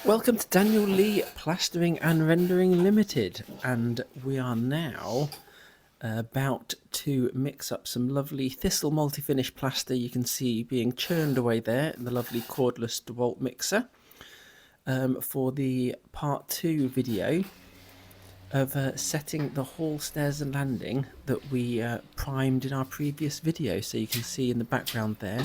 Welcome to Daniel Lee Plastering and Rendering Limited, and we are now about to mix up some lovely Thistle Multifinish plaster. You can see being churned away there in the lovely cordless DeWalt mixer for the part 2 video of setting the hall, stairs and landing that we primed in our previous video. So you can see in the background there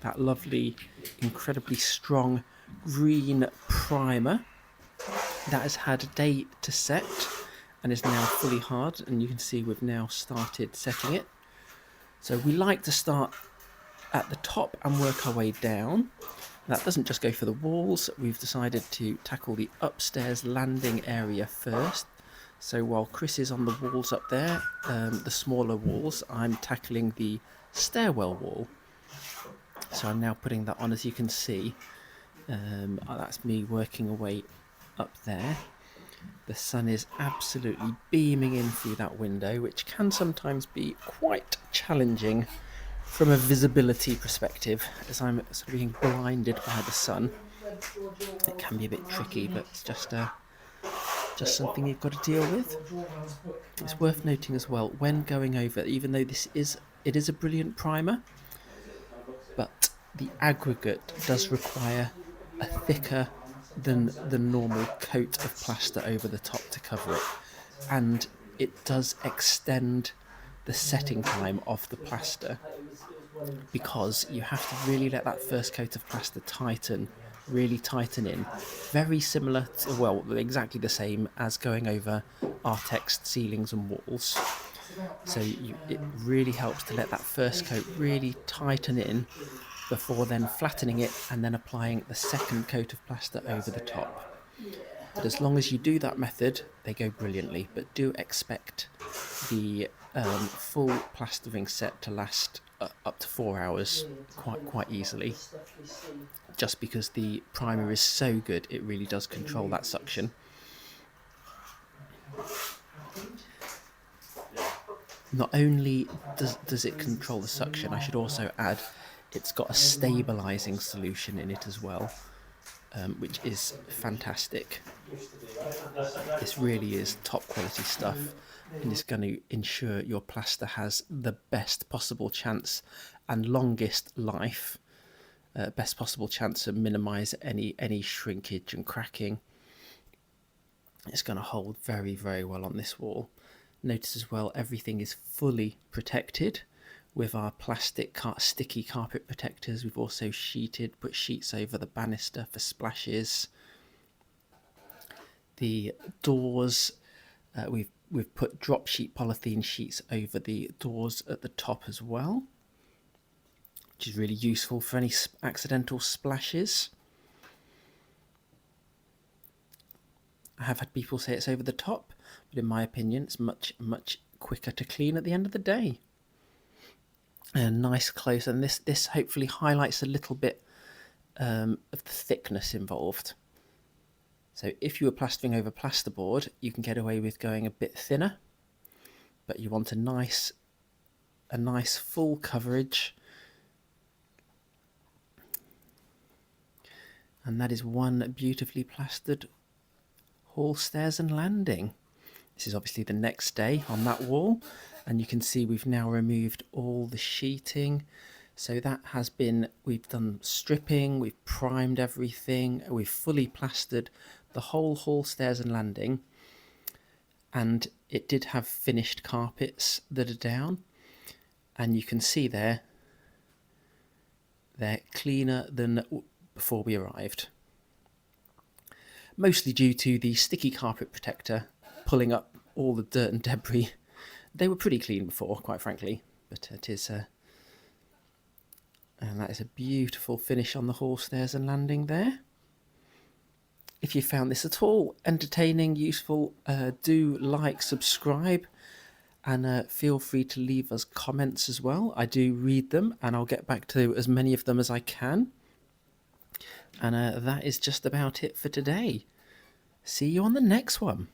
that lovely, incredibly strong green primer that has had a day to set and is now fully hard, and you can see we've now started setting it. So we like to start at the top and work our way down. That doesn't just go for the walls, we've decided to tackle the upstairs landing area first. So while Chris is on the walls up there, the smaller walls, I'm tackling the stairwell wall. So I'm now putting that on, as you can see. That's me working away up there. The sun is absolutely beaming in through that window, which can sometimes be quite challenging from a visibility perspective, as I'm sort of being blinded by the sun. It can be a bit tricky, but it's just something you've got to deal with. It's worth noting as well, when going over, even though it is a brilliant primer, but the aggregate does require a thicker than the normal coat of plaster over the top to cover it, and it does extend the setting time of the plaster, because you have to really let that first coat of plaster really tighten in. Very similar to, well, exactly the same as going over Artexed ceilings and walls. So it really helps to let that first coat really tighten in before then flattening it and then applying the second coat of plaster over the top. But as long as you do that method, they go brilliantly. But do expect the full plastering set to last up to 4 hours quite easily, just because the primer is so good, it really does control that suction. Not only does it control the suction, I should also add it's got a stabilizing solution in it as well, which is fantastic. This really is top quality stuff, and is going to ensure your plaster has the best possible chance and longest life, best possible chance to minimize any shrinkage and cracking. It's going to hold very well on this wall. Notice as well, everything is fully protected with our plastic sticky carpet protectors. We've also put sheets over the banister for splashes. The doors, we've put drop sheet polythene sheets over the doors at the top as well, which is really useful for any accidental splashes. I have had people say it's over the top, but in my opinion it's much quicker to clean at the end of the day. And nice close, and this hopefully highlights a little bit of the thickness involved. So if you were plastering over plasterboard, you can get away with going a bit thinner, but you want a nice full coverage. And that is one beautifully plastered hall, stairs and landing. This is obviously the next day on that wall, and you can see we've now removed all the sheeting. So that has been, we've done stripping, we've primed everything, we've fully plastered the whole hall, stairs and landing, and it did have finished carpets that are down, and you can see they're cleaner than before we arrived, mostly due to the sticky carpet protector pulling up all the dirt and debris. They were pretty clean before, quite frankly, but it is and that is a beautiful finish on the hall, stairs and landing there. If you found this at all entertaining, useful, do like, subscribe, and feel free to leave us comments as well. I do read them, and I'll get back to as many of them as I can. And that is just about it for today. See you on the next one.